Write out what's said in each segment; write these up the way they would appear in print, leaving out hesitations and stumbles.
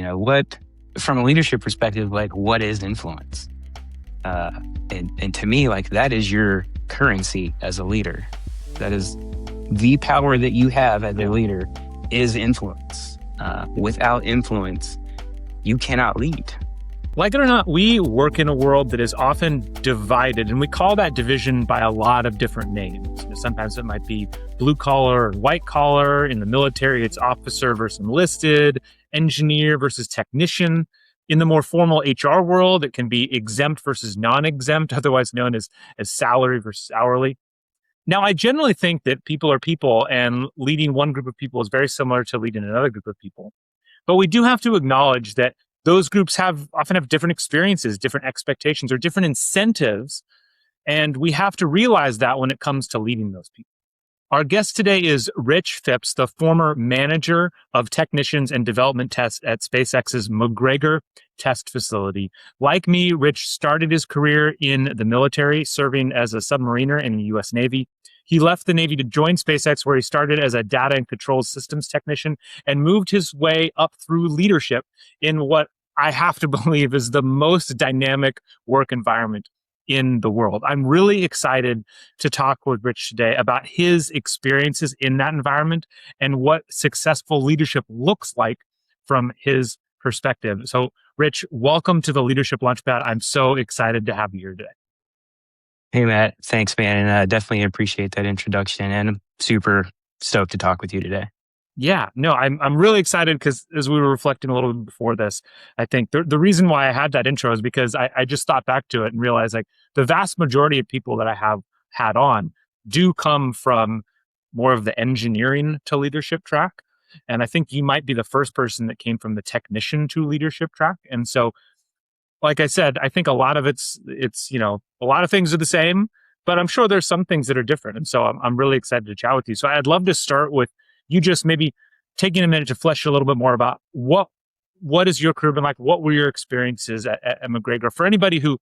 what, from a leadership perspective, like what is influence? And to me, like that is your currency as a leader. That is the power that you have as a leader is influence. Without influence, you cannot lead. Like it or not, we work in a world that is often divided, and we call that division by a lot of different names. Sometimes it might be blue collar and white collar. In the military, it's officer versus enlisted, engineer versus technician. In the more formal HR world, it can be exempt versus non-exempt, otherwise known as salary versus hourly. Now, I generally think that people are people, and leading one group of people is very similar to leading another group of people. But we do have to acknowledge that those groups often have different experiences, different expectations, or different incentives. And we have to realize that when it comes to leading those people. Our guest today is Rich Phipps, the former manager of technicians and development tests at SpaceX's McGregor test facility. Like me, Rich started his career in the military, serving as a submariner in the U.S. Navy. He left the Navy to join SpaceX, where he started as a data and control systems technician and moved his way up through leadership in what I have to believe is the most dynamic work environment in the world. I'm really excited to talk with Rich today about his experiences in that environment and what successful leadership looks like from his perspective. So, Rich, welcome to the Leadership Launchpad. I'm so excited to have you here today. Hey, Matt. Thanks, man. And definitely appreciate that introduction. And I'm super stoked to talk with you today. Yeah, no, I'm really excited because as we were reflecting a little bit before this, I think the reason why I had that intro is because I just thought back to it and realized like the vast majority of people that I have had on do come from more of the engineering to leadership track. And I think you might be the first person that came from the technician to leadership track. And so, like I said, I think a lot of it's a lot of things are the same, but I'm sure there's some things that are different. And so I'm really excited to chat with you. So I'd love to start with you just maybe taking a minute to flesh a little bit more about what has your career been like? What were your experiences at McGregor? For anybody who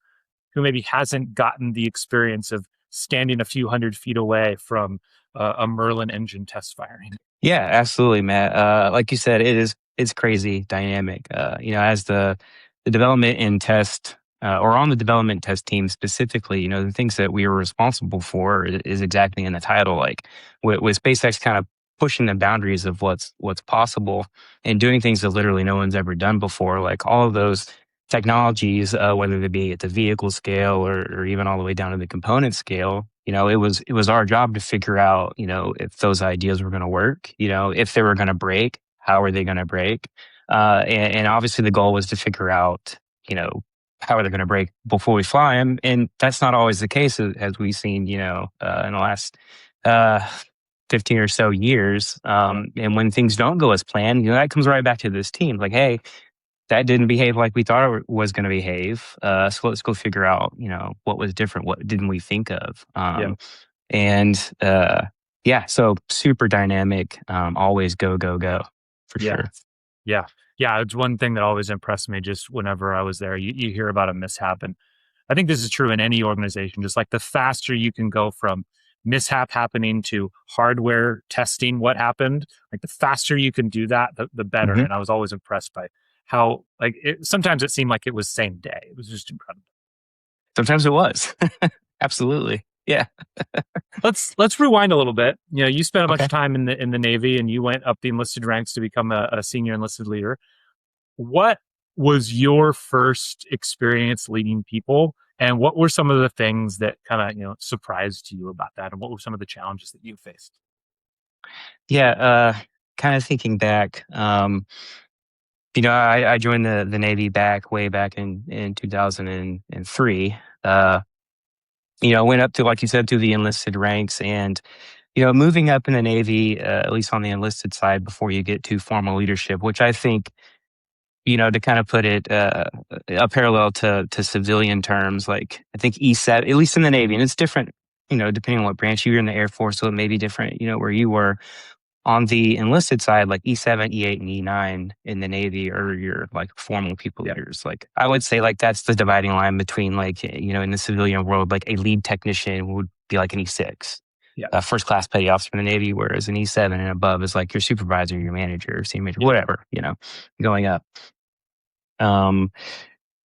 maybe hasn't gotten the experience of standing a few hundred feet away from a Merlin engine test firing. Yeah, absolutely, Matt. Like you said, it's crazy dynamic. As the development and test or on the development test team specifically, the things that we were responsible for is exactly in the title. Like with SpaceX kind of pushing the boundaries of what's possible and doing things that literally no one's ever done before. Like all of those technologies, whether they be at the vehicle scale or even all the way down to the component scale, it was our job to figure out, if those ideas were going to work, if they were going to break, how are they going to break? And obviously the goal was to figure out, how are they going to break before we fly them? And that's not always the case, as we've seen, in the last 15 or so years. And when things don't go as planned, that comes right back to this team. Like, hey, that didn't behave like we thought it was going to behave. So let's go figure out, what was different. What didn't we think of? So super dynamic, always go, go, go for sure. Yeah. It's one thing that always impressed me just whenever I was there. You hear about a mishap. And I think this is true in any organization, just like the faster you can go from mishap happening to hardware testing what happened, like the faster you can do that, the better. Mm-hmm. And I was always impressed by how, sometimes it seemed like it was same day. It was just incredible. Sometimes it was. Absolutely. Yeah. Let's rewind a little bit. You spent a bunch of time in the Navy, and you went up the enlisted ranks to become a senior enlisted leader. What was your first experience leading people? And what were some of the things that kind of, surprised you about that? And what were some of the challenges that you faced? Yeah. Kind of thinking back, I joined the Navy way back in 2003. Went up to, like you said, to the enlisted ranks, and, moving up in the Navy, at least on the enlisted side, before you get to formal leadership, which I think, to kind of put it a parallel to civilian terms, like I think E7, at least in the Navy, and it's different, depending on what branch you're in the Air Force, so it may be different, where you were. On the enlisted side, like E7, E8, and E9 in the Navy are your like formal people leaders. Like I would say like that's the dividing line between like, in the civilian world, like a lead technician would be like an E6. First class petty officer in the Navy, whereas an E7 and above is like your supervisor, your manager, senior manager, whatever, going up. Um,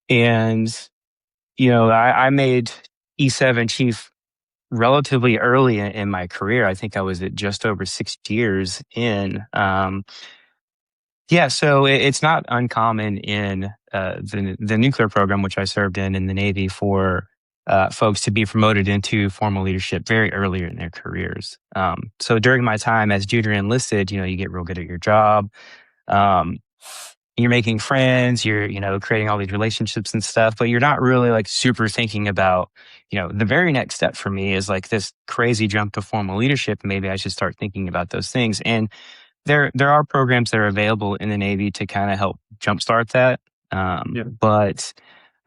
and, I made E7 chief relatively early in my career. I think I was at just over 6 years in. Yeah, so it's not uncommon in the nuclear program, which I served in the Navy, for folks to be promoted into formal leadership very early in their careers. So during my time as junior enlisted, you get real good at your job. Um, you're making friends, you're creating all these relationships and stuff, but you're not really like super thinking about, the very next step for me is like this crazy jump to formal leadership. Maybe I should start thinking about those things. And there are programs that are available in the Navy to kind of help jumpstart that. Yeah. But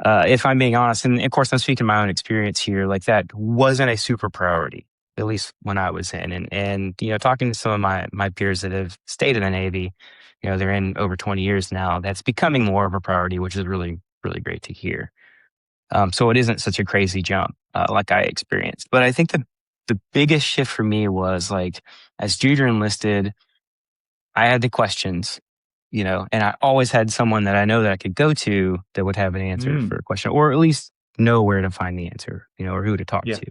if I'm being honest, and of course I'm speaking my own experience here, like that wasn't a super priority, at least when I was in. And talking to some of my peers that have stayed in the Navy, they're in over 20 years now. That's becoming more of a priority, which is really really great to hear. So it isn't such a crazy jump like I experienced. But I think the biggest shift for me was like as junior enlisted, I had the questions, and I always had someone that I know that I could go to that would have an answer Mm. for a question, or at least know where to find the answer, or who to talk Yeah. to.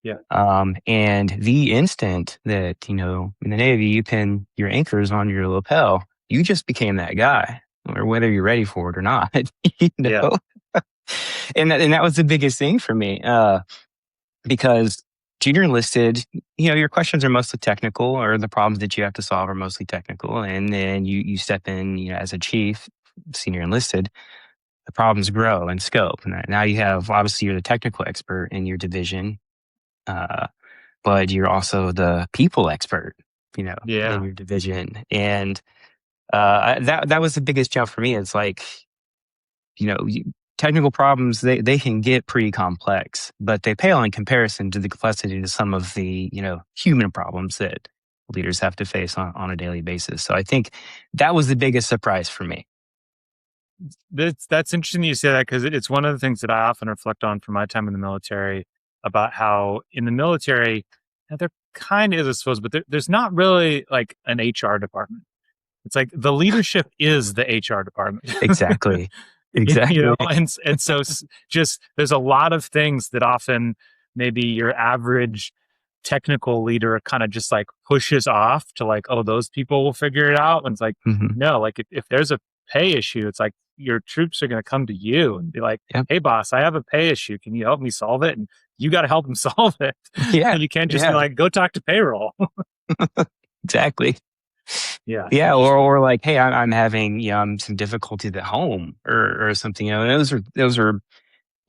Yeah. And the instant that, in the Navy, you pin your anchors on your lapel, you just became that guy, or whether you're ready for it or not, you Yeah. know? And that was the biggest thing for me. Because junior enlisted, your questions are mostly technical, or the problems that you have to solve are mostly technical. And then you step in, as a chief, senior enlisted, the problems grow in scope. And now you have, obviously, you're the technical expert in your division, but you're also the people expert, in Yeah. your division. And that was the biggest jump for me. It's like, technical problems, they can get pretty complex, but they pale in comparison to the complexity to some of the, human problems that leaders have to face on a daily basis. So I think that was the biggest surprise for me. That's interesting you say that because it's one of the things that I often reflect on from my time in the military about how in the military, now there kind of is, I suppose, but there's not really like an HR department. It's like the leadership is the HR department. Exactly. Exactly. And so just there's a lot of things that often maybe your average technical leader kind of just like pushes off to like, oh, those people will figure it out. And it's like, Hmm. no, like if there's a pay issue, it's like your troops are going to come to you and be like, Yep. hey, boss, I have a pay issue. Can you help me solve it? And you got to help them solve it. Yeah. And you can't just be Yeah. like, go talk to payroll. Exactly. Yeah. Yeah. Or like, hey, I'm having some difficulties at home, or something. And those are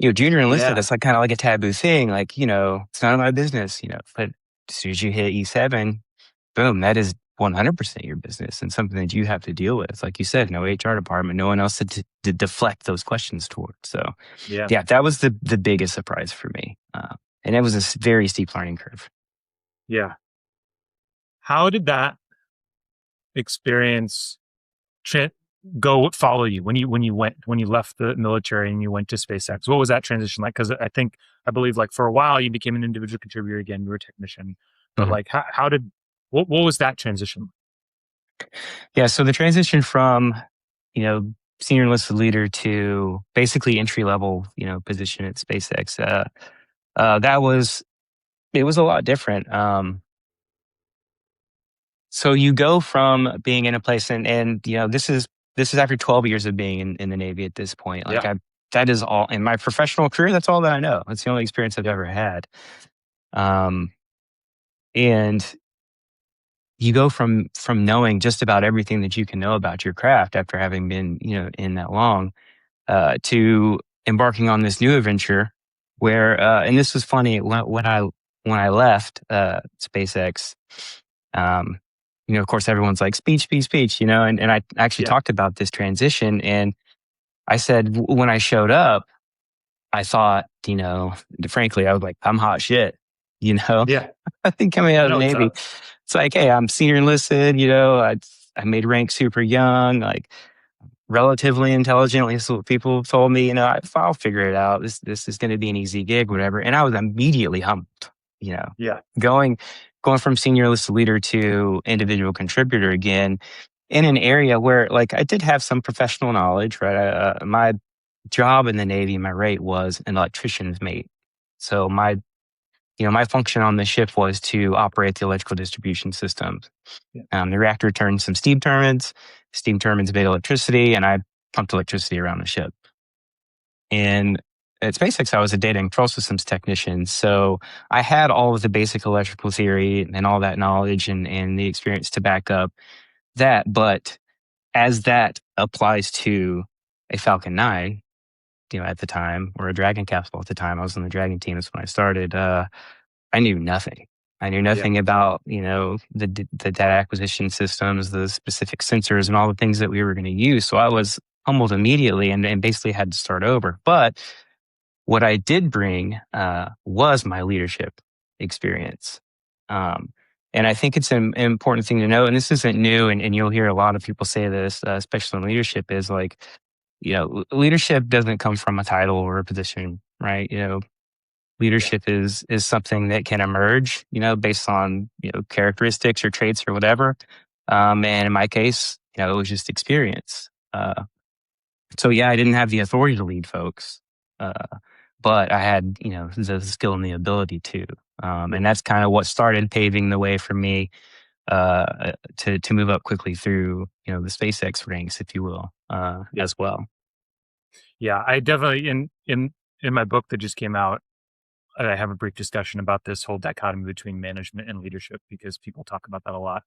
junior enlisted, Yeah. that's like kind of like a taboo thing. Like, it's none of my business, but as soon as you hit E7, boom, that is 100% your business and something that you have to deal with. Like you said, no HR department, no one else to deflect those questions toward. So, Yeah. yeah, that was the biggest surprise for me. And it was a very steep learning curve. Yeah. How did that experience tra- go follow you when you left the military and you went to SpaceX? What was that transition like? Because I believe like for a while you became an individual contributor again, you were a technician, but Mhm. like how did what was that transition? Yeah. So the transition from, you know, senior enlisted leader to basically entry level, position at SpaceX, that was, it was a lot different. So you go from being in a place, and this is after 12 years of being in the Navy at this point. Like Yeah, that is all in my professional career. That's all that I know. That's the only experience I've ever had. Um, and you go from knowing just about everything that you can know about your craft after having been, in that long, to embarking on this new adventure where, and this was funny when I left SpaceX. Um, of course, everyone's like speech, speech, speech, and I actually yeah, talked about this transition, and I said when I showed up, I thought, frankly, I was like, I'm hot shit, you know. yeah. I think coming out I of the know it's Navy, it's like, hey, I'm senior enlisted, I made rank super young, like relatively intelligent. At least what people told me, I'll figure it out. This is going to be an easy gig, whatever. And I was immediately humbled, you know, yeah, going going from senior enlisted leader to individual contributor again. in an area where like I did have some professional knowledge, right? My job in the Navy, my rate was an electrician's mate. So my function on the ship was to operate the electrical distribution systems. Yeah. The reactor turned some steam turbines made electricity, and I pumped electricity around the ship. And at SpaceX, I was a data and control systems technician. So I had all of the basic electrical theory and all that knowledge and the experience to back up that. But as that applies to a Falcon 9, at the time, or a Dragon capsule at the time, I was on the Dragon team. That's when I started. I knew nothing. I knew Yeah. nothing about, the data acquisition systems, the specific sensors, and all the things that we were going to use. So I was humbled immediately and basically had to start over. But what I did bring was my leadership experience. And I think it's an important thing to know, and this isn't new, and you'll hear a lot of people say this, especially in leadership, is like, leadership doesn't come from a title or a position, right? Yeah. Leadership is something that can emerge, based on, characteristics or traits or whatever. And in my case, it was just experience. So yeah, I didn't have the authority to lead folks, uh, but I had, the skill and the ability to. Yeah. And that's kind of what started paving the way for me to move up quickly through, the SpaceX ranks, if you will, Yeah. as well. Yeah. I definitely in my book that just came out, I have a brief discussion about this whole dichotomy between management and leadership because people talk about that a lot.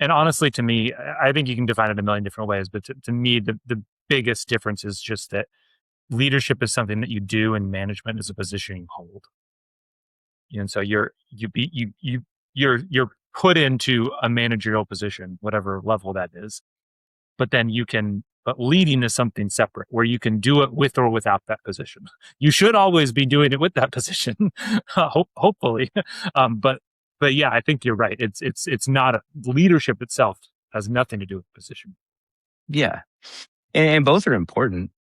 And honestly, to me, I think you can define it a million different ways, but to me, the biggest difference is just that leadership is something that you do, and management is a position you hold. And so you're put into a managerial position, whatever level that is. But then but leading is something separate where you can do it with or without that position. You should always be doing it with that position, hopefully. But yeah, I think you're right. It's not leadership itself has nothing to do with position. Yeah. And both are important.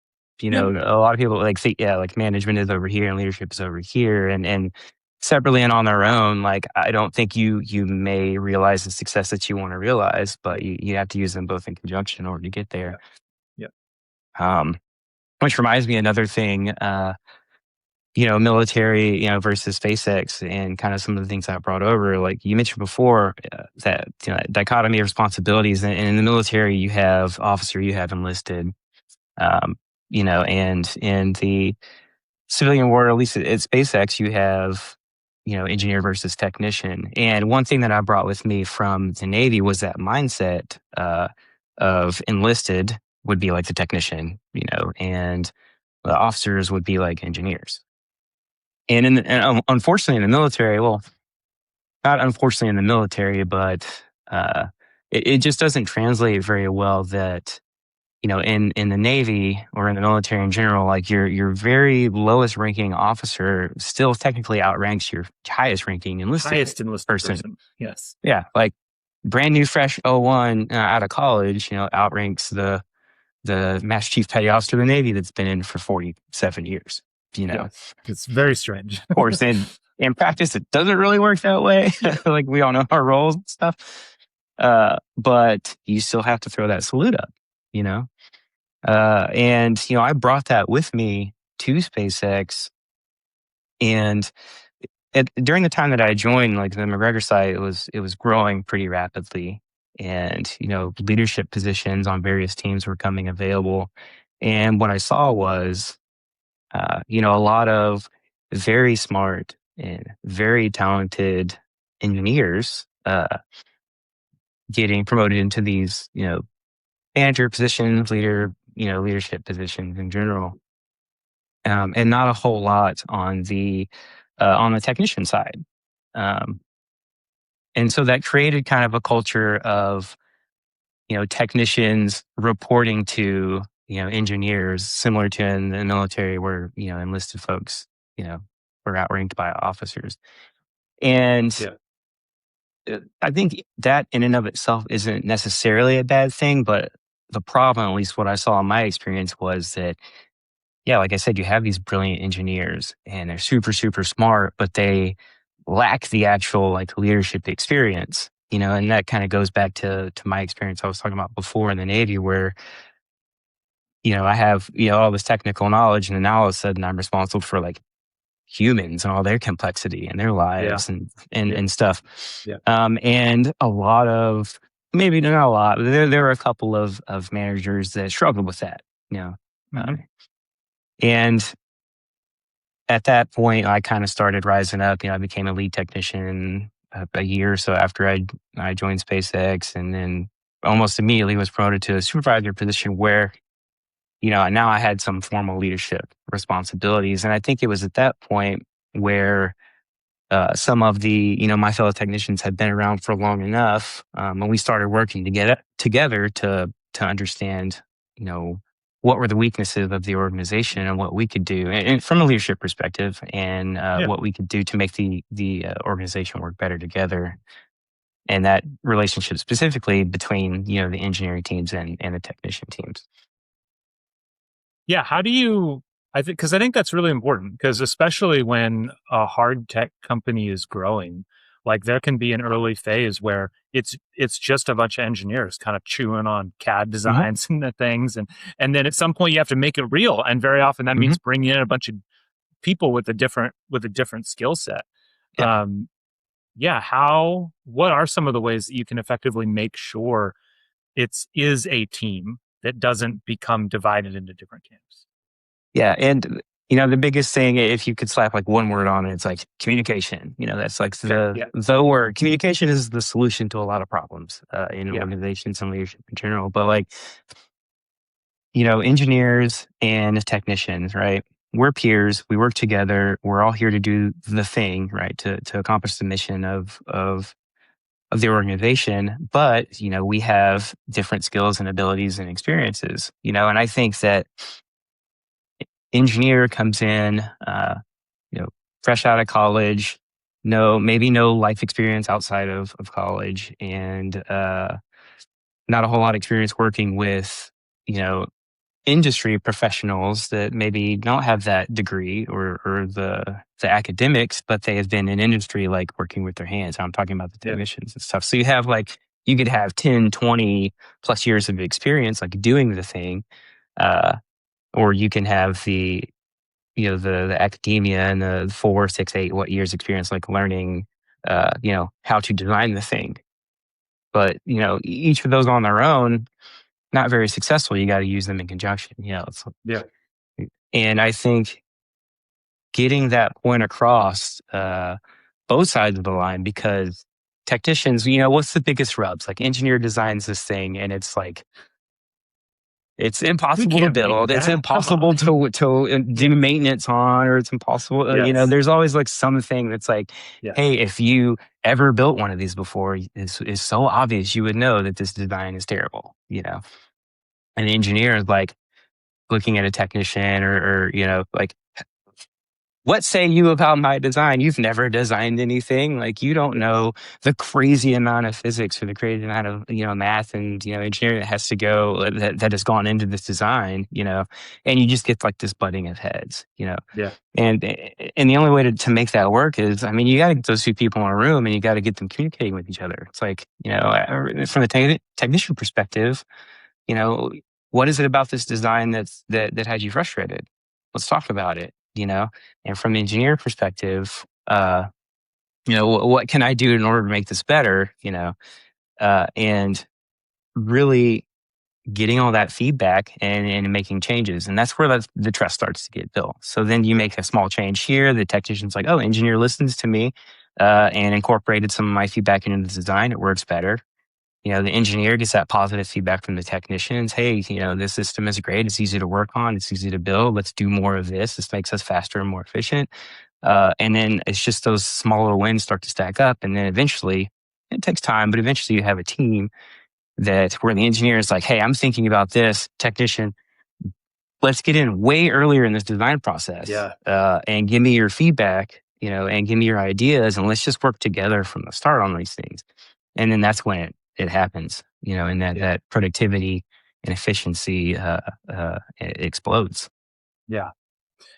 Yeah, A lot of people like think, yeah, like management is over here and leadership is over here, and separately and on their own, like I don't think you may realize the success that you want to realize, but you have to use them both in conjunction in order to get yeah, there. yeah, Um, which reminds me another thing, military, versus SpaceX, and kind of some of the things I brought over. Like you mentioned before, that dichotomy of responsibilities, and in the military, you have officer, you have enlisted, um, and in the civilian world, at least at SpaceX, you have, engineer versus technician. And one thing that I brought with me from the Navy was that mindset of enlisted would be like the technician, and the officers would be like engineers. Unfortunately in the military, well, not unfortunately in the military, but it just doesn't translate very well that in the Navy or in the military in general, like your very lowest ranking officer still technically outranks your highest ranking enlisted highest enlisted person. person. Yes. Yeah, like brand new, fresh 01 out of college, outranks the Master Chief Petty Officer of the Navy that's been in for 47 years. Of Yes. It's very strange. course, in practice, it doesn't really work that way. Like we all know our roles and stuff. But you still have to throw that salute up, you know. And I brought that with me to SpaceX, and during the time that I joined, like the McGregor site, it was growing pretty rapidly, and leadership positions on various teams were coming available. And what I saw was, a lot of very smart and very talented engineers getting promoted into these, manager positions, leadership positions in general, and not a whole lot on the technician side. Um, and so that created kind of a culture of technicians reporting to engineers, similar to in the military, where enlisted folks were outranked by officers. And Yeah. I think that in and of itself isn't necessarily a bad thing, but the problem, at least what I saw in my experience, was that, yeah, like I said, you have these brilliant engineers and they're super, super smart, but they lack the actual like leadership experience. And that kind of goes back to my experience I was talking about before in the Navy, where I have all this technical knowledge, and then now all of a sudden I'm responsible for like humans and all their complexity and their Yeah. lives and Yeah. and stuff. Yeah. And a lot of, maybe not a lot, but there are a couple of managers that struggle with that, you know. Uh, Hmm. and at that point, I kind of started rising up. I became a lead technician a year or so after I joined SpaceX, and then almost immediately was promoted to a supervisor position where now I had some formal leadership responsibilities. And I think it was at that point where some of my fellow technicians had been around for long enough, and we started working together to understand, you know, what were the weaknesses of the organization and what we could do, and from a leadership perspective, and Yeah. what we could do to make the organization work better together. And that relationship specifically between the engineering teams and the technician teams. Yeah. How do you, because I think that's really important, because especially when a hard tech company is growing, like there can be an early phase where it's just a bunch of engineers kind of chewing on CAD Hmm. designs and the things, and then at some point you have to make it real, and very often that Hmm. means bringing in a bunch of people with a different skill set. Yeah. Um, yeah, how what are some of the ways that you can effectively make sure is a team that doesn't become divided into different camps? Yeah, and the biggest thing, if you could slap like one word on it, it's like communication. That's like Okay. the Yeah. the word. Communication is the solution to a lot of problems in Yeah. organizations and leadership in general. But like engineers and technicians, right? We're peers. We work together. We're all here to do the thing, right? To accomplish the mission of the organization. But we have different skills and abilities and experiences. And I think that engineer comes in, you know, fresh out of college, maybe no life experience outside of college, and not a whole lot of experience working with, you know, industry professionals that maybe don't have that degree or the academics, but they have been in industry, like working with their hands. I'm talking about the Yeah. technicians and stuff. So you could have 10, 20 plus years of experience, like doing the thing, uh, or you can have the academia and the 4, 6, 8 what years experience, like learning, how to design the thing. But, each of those on their own, not very successful. You got to use them in conjunction. Yeah. And I think getting that point across, both sides of the line, because technicians, what's the biggest rubs? Like engineer designs this thing and it's like, it's We impossible to can't make build. It's that. Come on. impossible to do Yeah. maintenance on, or it's impossible. Yes. There's always like something that's like, Yeah. hey, if you ever built one of these before, it's so obvious you would know that this design is terrible. An engineer is like looking at a technician, or like, what say you about my design? You've never designed anything. Like, you don't know the crazy amount of physics or the crazy amount of, math and, engineering that has to go, that has gone into this design, and you just get like this butting of heads. Yeah. And the only way to make that work is, I mean, you got to get those two people in a room and you got to get them communicating with each other. It's like, from the technician perspective, you know, what is it about this design that had you frustrated? Let's talk about it. And from the engineer perspective, what can I do in order to make this better? And really getting all that feedback and making changes. And that's where the trust starts to get built. So then you make a small change here. The technician's like, oh, engineer listens to me and incorporated some of my feedback into the design. It works better. The engineer gets that positive feedback from the technicians. Hey, this system is great. It's easy to work on. It's easy to build. Let's do more of this. This makes us faster and more efficient. And then it's just those small little wins start to stack up. And then eventually, it takes time, but eventually you have a team where the engineer is like, hey, I'm thinking about this. Technician, let's get in way earlier in this design process Yeah. and give me your feedback, and give me your ideas. And let's just work together from the start on these things. And then that's when it happens, and that, Yeah. that productivity and efficiency it explodes. Yeah.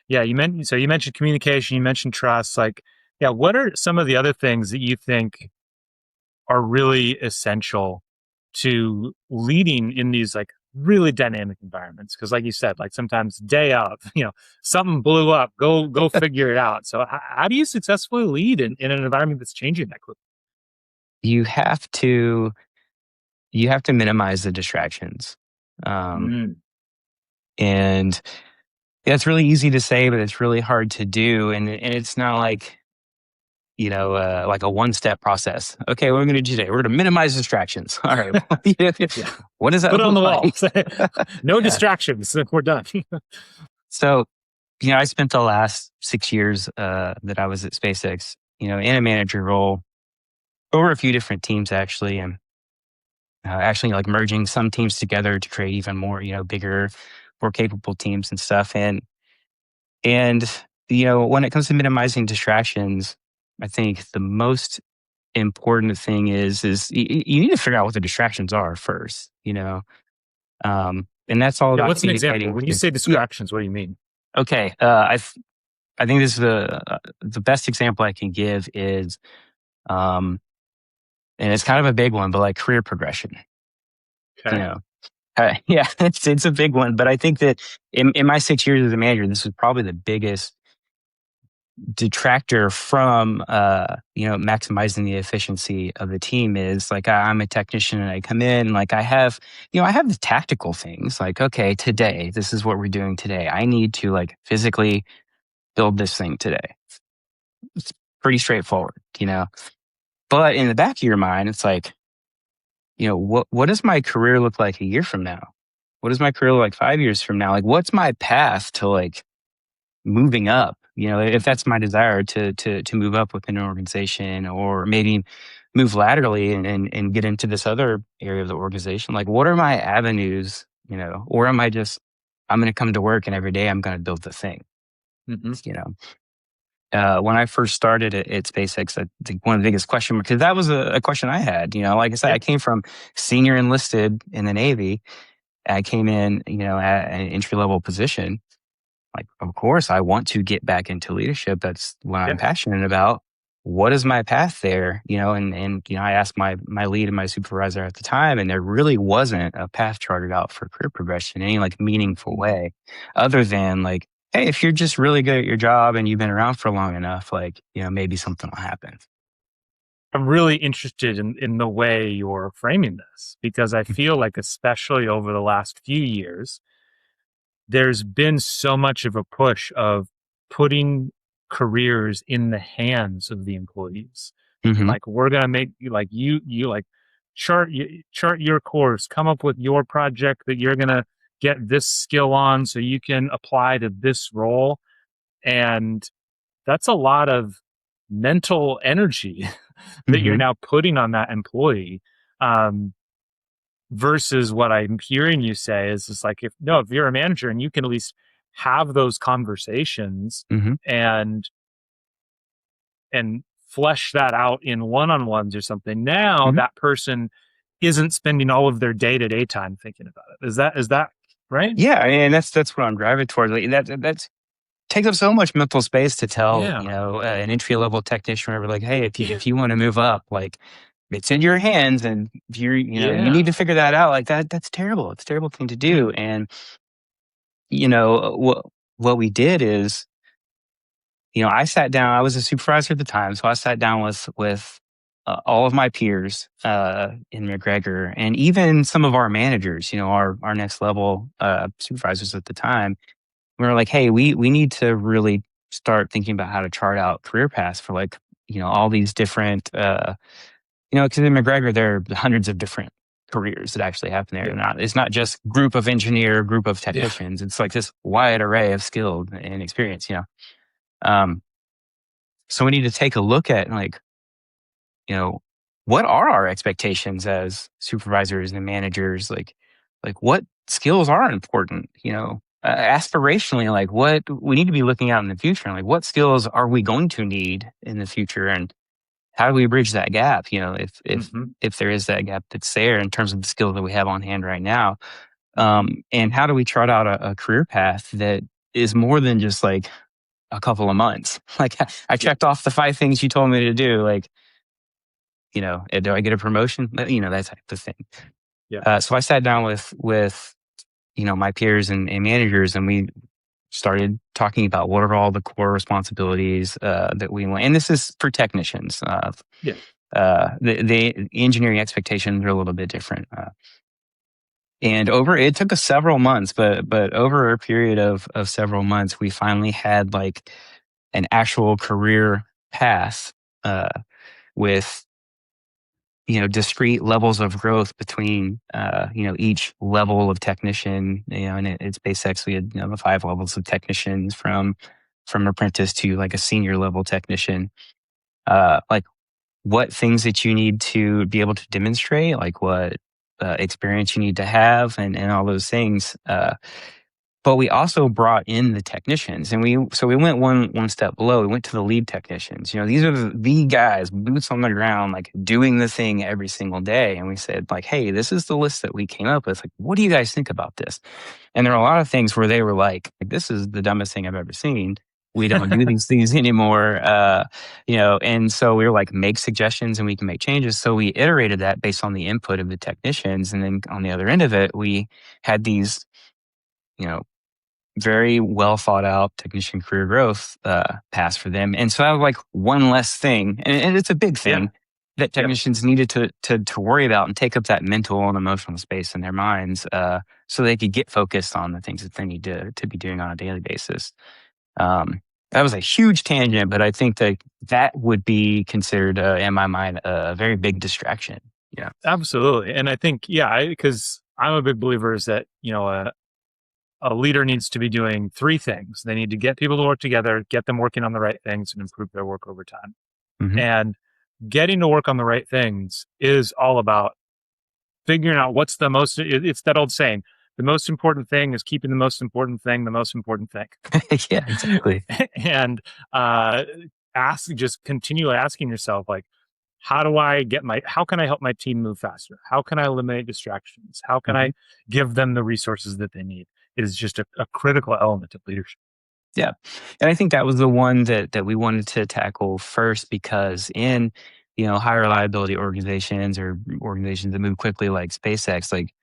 Yeah. You mentioned communication, you mentioned trust. Like, yeah, what are some of the other things that you think are really essential to leading in these like really dynamic environments. Because, like you said, like sometimes day of, something blew up. Go figure it out. So, how do you successfully lead in an environment that's changing that quickly? You have to you have to minimize the distractions. Um, Mm. and yeah, it's really easy to say, but it's really hard to do. And it's not like, like a one step process. Okay, what are we going to do today? We're going to minimize distractions. All right. Well, Yeah, what does put that it on look the like? wall. No Yeah. distractions. We're done. So, I spent the last 6 years that I was at SpaceX, in a manager role over a few different teams actually, and actually like merging some teams together to create even more, bigger, more capable teams and stuff. And when it comes to minimizing distractions, I think the most important thing is you need to figure out what the distractions are first, and that's all Yeah, about what's an example? communicating. When you say Yeah. distractions, what do you mean? Okay. I think this is the best example I can give is, um, and it's kind of a big one, but like career progression. You Okay. know, yeah, it's a big one. But I think that in my 6 years as a manager, this was probably the biggest detractor from maximizing the efficiency of the team. Is like I'm a technician and I come in like I have the tactical things like, okay, today this is what we're doing today. I need to like physically build this thing today. It's pretty straightforward. But in the back of your mind, it's like, what does my career look like a year from now? What does my career look like 5 years from now? Like, what's my path to like moving up? If that's my desire to move up within an organization, or maybe move laterally and get into this other area of the organization. Like, what are my avenues? Or am I just I'm going to come to work and every day I'm going to build the thing? Hmm. You know, when I first started at SpaceX, I think one of the biggest questions, because that was a question I had. Like I said, Yeah. I came from senior enlisted in the Navy. I came in, at an entry level position. Like, of course, I want to get back into leadership. That's what I'm Yeah. passionate about. What is my path there? And I asked my lead and my supervisor at the time, and there really wasn't a path charted out for career progression in any like meaningful way, other than like, hey, if you're just really good at your job and you've been around for long enough, like, maybe something will happen. I'm really interested in the way you're framing this because I feel like, especially over the last few years, there's been so much of a push of putting careers in the hands of the employees. Hmm. Like, we're gonna make you like you like chart your course, come up with your project that you're gonna get this skill on so you can apply to this role. And that's a lot of mental energy that you're Hmm. now putting on that employee. Um, versus what I'm hearing you say is just like, if you're a manager and you can at least have those conversations Hmm. and flesh that out in one-on-ones or something, now Hmm. that person isn't spending all of their day-to-day time thinking about it. Is that right? Yeah, and that's what I'm driving towards. Like, that's takes up so much mental space to tell, Yeah. an entry level technician, or like, hey, if you Yeah. if you want to move up, like it's in your hands, and if you Yeah. need to figure that out. Like that's terrible. It's a terrible thing to do. Mm. And what we did is, I sat down. I was a supervisor at the time, so I sat down with all of my peers in McGregor, and even some of our managers. Our next level supervisors at the time. We were like, hey, we need to really start thinking about how to chart out career paths for like, all these different, because in McGregor, there are hundreds of different careers that actually happen there. Yeah. It's not just group of engineer, group of Yeah. technicians. It's like this wide array of skill and experience. Um, so we need to take a look at like, you know, what are our expectations as supervisors and managers? Like what skills are important? Aspirationally, like what we need to be looking out in the future, and like what skills are we going to need in the future, and how do we bridge that gap? Hmm. If there is that gap that's there in terms of the skills that we have on hand right now, Hmm. and how do we chart out a career path that is more than just like a couple of months? Like I Yeah. checked off the 5 things you told me to do. Like Do I get a promotion? That type of thing. Yeah. So I sat down with my peers and managers, and we started talking about what are all the core responsibilities that we want. And this is for technicians. Yeah. The engineering expectations are a little bit different. And it took us several months, but over a period of several months, we finally had like an actual career path with discrete levels of growth between each level of technician. And at SpaceX we had the 5 levels of technicians from apprentice to like a senior level technician. Like what things that you need to be able to demonstrate, like what experience you need to have, and all those things. But we also brought in the technicians, and we went one step below. We went to the lead technicians. These are the guys, boots on the ground, like doing the thing every single day. And we said, like, hey, this is the list that we came up with. Like, what do you guys think about this? And there are a lot of things where they were like, this is the dumbest thing I've ever seen. We don't do these things anymore. And so we were like, make suggestions and we can make changes. So we iterated that based on the input of the technicians. And then on the other end of it, we had these, you know, very well thought out technician career growth paths for them. And so that was like one less thing. And it's a big Yeah. thing that Yep. technicians needed to worry about and take up that mental and emotional space in their minds so they could get focused on the things that they need to be doing on a daily basis. That was a huge tangent, but I think that would be considered, in my mind, a very big distraction. Yeah. Absolutely. And I think, because I'm a big believer is that, a leader needs to be doing 3 things. They need to get people to work together, get them working on the right things, and improve their work over time. Mm-hmm. And getting to work on the right things is all about figuring out what's it's that old saying, the most important thing is keeping the most important thing the most important thing. Yeah, exactly. And just continue asking yourself, like, how can I help my team move faster? How can I eliminate distractions? How can Mm-hmm. I give them the resources that they need? It is just a critical element of leadership. Yeah. And I think that was the one that we wanted to tackle first because in, high reliability organizations or organizations that move quickly like SpaceX, like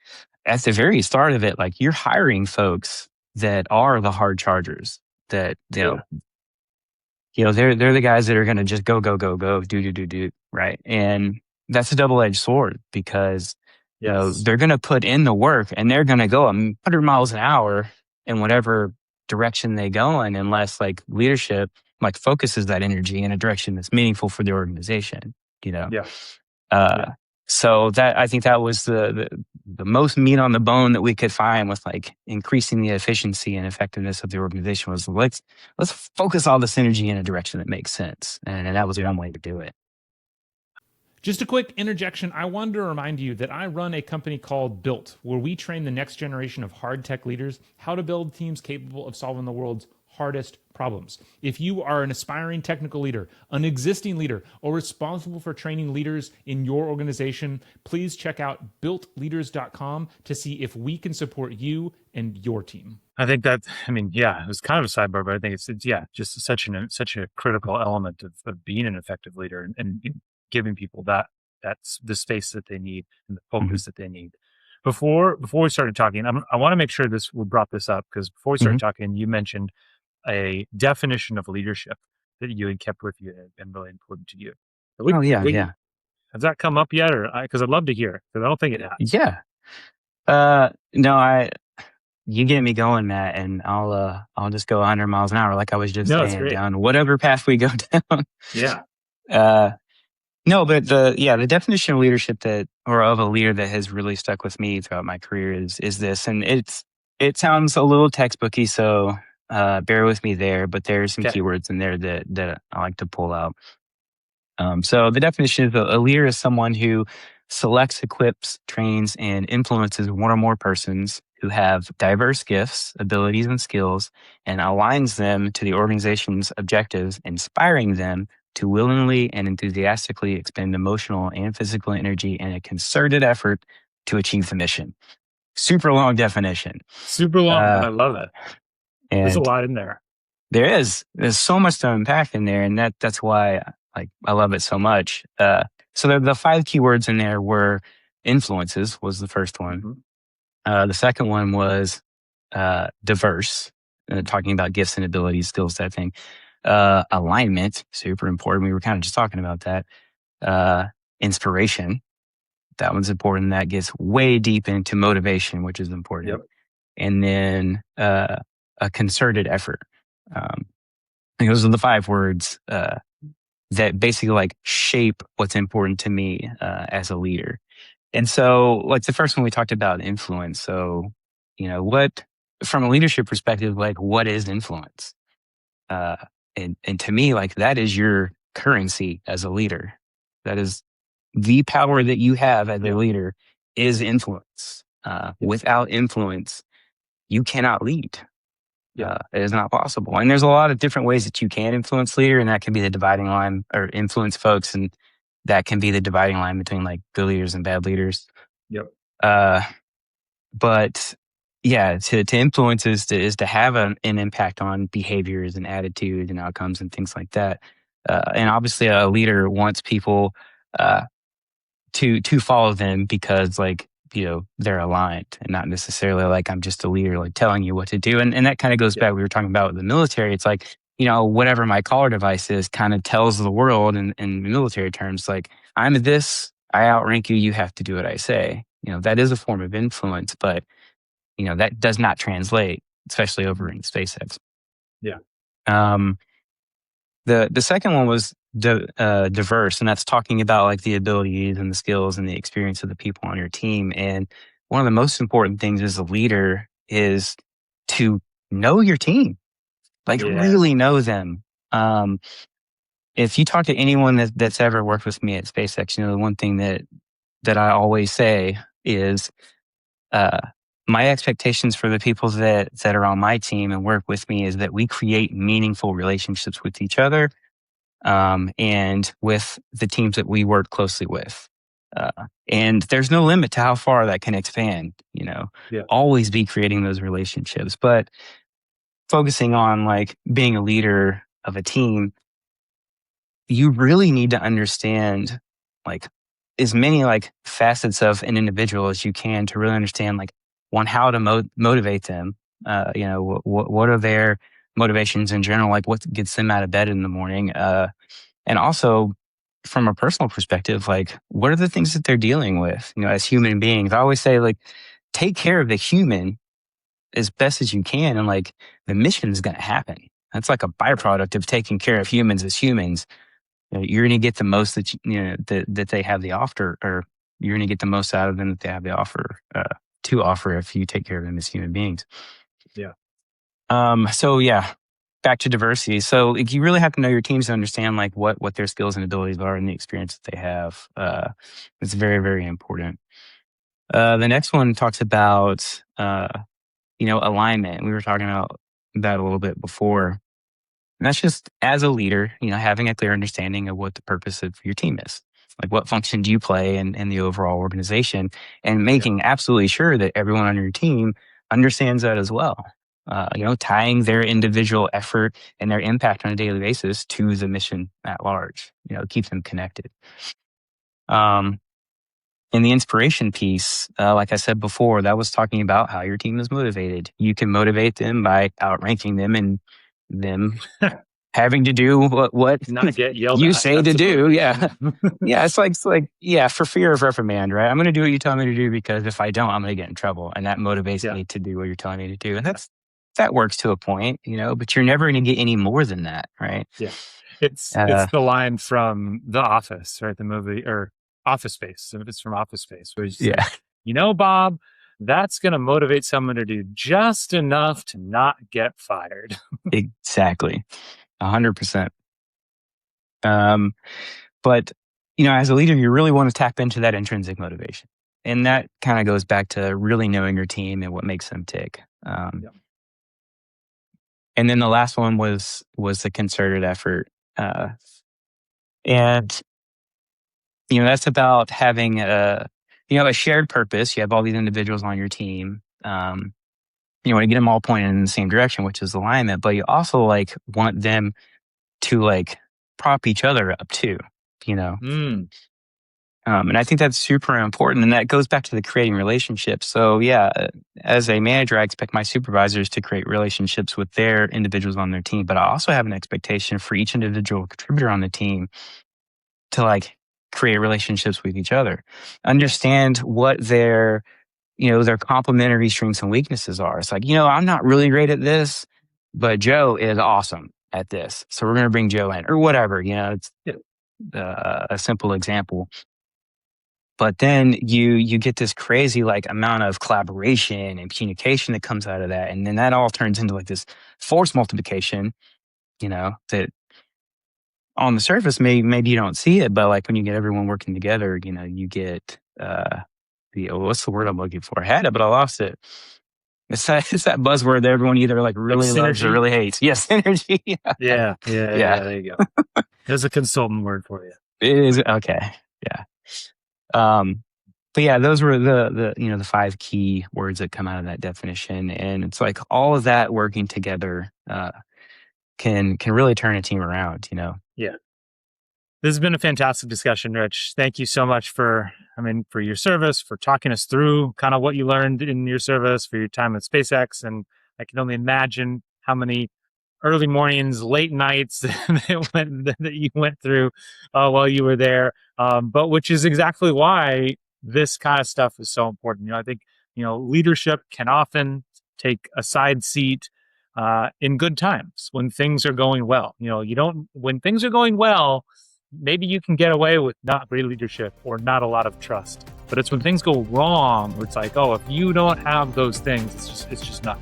at the very start of it, like you're hiring folks that are the hard chargers that, Yeah. they're the guys that are going to just go, go, go, go, do, right? And that's a double-edged sword because, Yes. they're going to put in the work and they're going to go 100 miles an hour in whatever direction they go in, unless like leadership like focuses that energy in a direction that's meaningful for the organization, you know? Yeah. Uh, so that I think that was the most meat on the bone that we could find with like increasing the efficiency and effectiveness of the organization was let's focus all this energy in a direction that makes sense, and that was one way to do it. Just a quick interjection. I wanted to remind you that I run a company called Built, where we train the next generation of hard tech leaders how to build teams capable of solving the world's hardest problems. If you are an aspiring technical leader, an existing leader, or responsible for training leaders in your organization, please check out builtleaders.com to see if we can support you and your team. I think it was kind of a sidebar, but I think it's just such a critical element of being an effective leader and giving people that's the space that they need and the focus that they need. Before we started talking, I want to make sure we brought this up because before we started talking, you mentioned a definition of leadership that you had kept with you and been really important to you. Yeah. Has that come up yet, or because I'd love to hear because I don't think it has. Yeah. No, you get me going, Matt, and I'll just go 100 miles an hour like I was just saying down whatever path we go down. Yeah. No, but the definition of leadership of a leader that has really stuck with me throughout my career is this, and it sounds a little textbooky, so bear with me there, but there's some keywords in there that I like to pull out. So the definition of a leader is someone who selects, equips, trains, and influences one or more persons who have diverse gifts, abilities, and skills, and aligns them to the organization's objectives, inspiring them to willingly and enthusiastically expend emotional and physical energy in a concerted effort to achieve the mission. Super long definition. Super long, but I love it. There's a lot in there. There's so much to unpack in there, and that's why I love it so much. So the five keywords in there were influences was the first one. The second one was diverse, talking about gifts and abilities, skill set thing. Alignment, super important. We were kind of just talking about that. Inspiration, that one's important. That gets way deep into motivation, which is important. Yep. And then a concerted effort. I think those are the five words that basically like shape what's important to me as a leader. And so, like the first one we talked about influence. So, what from a leadership perspective, like what is influence? And to me, like that is your currency as a leader. That is the power that you have as a leader is influence. Without influence, you cannot lead. It is not possible. And there's a lot of different ways that you can influence leader, and that can be the dividing line, or influence folks, and that can be the dividing line between like good leaders and bad leaders. Yep. But yeah, to influence is to have an impact on behaviors and attitude and outcomes and things like that. And obviously, a leader wants people to follow them because like they're aligned, and not necessarily like I'm just a leader like telling you what to do. And that kind of goes back, we were talking about with the military. It's like whatever my collar device is kind of tells the world in military terms, like I'm this, I outrank you, you have to do what I say. That is a form of influence, but that does not translate, especially over in SpaceX. Yeah. The second one was diverse, and that's talking about like the abilities and the skills and the experience of the people on your team. And one of the most important things as a leader is to know your team, like really know them. If you talk to anyone that's ever worked with me at SpaceX, the one thing that I always say is my expectations for the people that are on my team and work with me is that we create meaningful relationships with each other and with the teams that we work closely with. And there's no limit to how far that can expand, always be creating those relationships. But focusing on like being a leader of a team, you really need to understand like as many like facets of an individual as you can to really understand like how to motivate them. What are their motivations in general? Like what gets them out of bed in the morning? And also from a personal perspective, like what are the things that they're dealing with? As human beings, I always say like take care of the human as best as you can, and like the mission is going to happen. That's like a byproduct of taking care of humans as humans. You're going to get the most that that they have the offer, or you're going to get the most out of them that they have the offer to offer if you take care of them as human beings. Yeah. So yeah, back to diversity. So like, you really have to know your teams to understand like what their skills and abilities are and the experience that they have. It's very, very important. The next one talks about alignment. We were talking about that a little bit before. And that's just as a leader, having a clear understanding of what the purpose of your team is. Like what function do you play in the overall organization, and making absolutely sure that everyone on your team understands that as well. Tying their individual effort and their impact on a daily basis to the mission at large, keep them connected. In the inspiration piece, like I said before, that was talking about how your team is motivated. You can motivate them by outranking them and them having to do what Not get yelled you at. say to do. Yeah. Yeah. It's like, for fear of reprimand, right? I'm going to do what you tell me to do, because if I don't, I'm going to get in trouble. And that motivates me to do what you're telling me to do. And that works to a point, but you're never going to get any more than that. Right. Yeah. It's the line from The Office, right? The movie, or Office Space. It's from Office Space. Where Bob, that's going to motivate someone to do just enough to not get fired. Exactly. 100%. But, as a leader, you really want to tap into that intrinsic motivation. And that kind of goes back to really knowing your team and what makes them tick. And then the last one was the concerted effort. And, that's about having a shared purpose. You have all these individuals on your team. You want to get them all pointed in the same direction, which is alignment, but you also like want them to like prop each other up too, And I think that's super important. And that goes back to the creating relationships. So, yeah, as a manager, I expect my supervisors to create relationships with their individuals on their team. But I also have an expectation for each individual contributor on the team to like create relationships with each other, understand what their complementary strengths and weaknesses are. It's like, I'm not really great at this, but Joe is awesome at this. So we're going to bring Joe in or whatever, it's a simple example. But then you get this crazy like amount of collaboration and communication that comes out of that. And then that all turns into like this force multiplication, that on the surface, maybe you don't see it, but like when you get everyone working together, you get what's the word I'm looking for? I had it, but I lost it. It's that buzzword that everyone either like really loves or really hates. Yes, synergy. Yeah. There you go. There's a consultant word for you. It is okay. Yeah. But yeah, those were the 5 key words that come out of that definition, and it's like all of that working together can really turn a team around. Yeah. This has been a fantastic discussion, Rich. Thank you so much for your service, for talking us through kind of what you learned in your service, for your time at SpaceX. And I can only imagine how many early mornings, late nights that you went through while you were there. But which is exactly why this kind of stuff is so important. I think, leadership can often take a side seat in good times when things are going well. When things are going well, maybe you can get away with not great leadership or not a lot of trust. But it's when things go wrong where it's like, oh, if you don't have those things, it's just not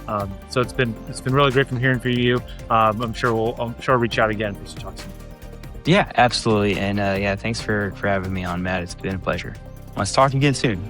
good. So it's been really great from hearing from you. I'm sure I'll reach out again for us to talk soon. Yeah, absolutely. And thanks for having me on, Matt. It's been a pleasure. Let's talk again soon.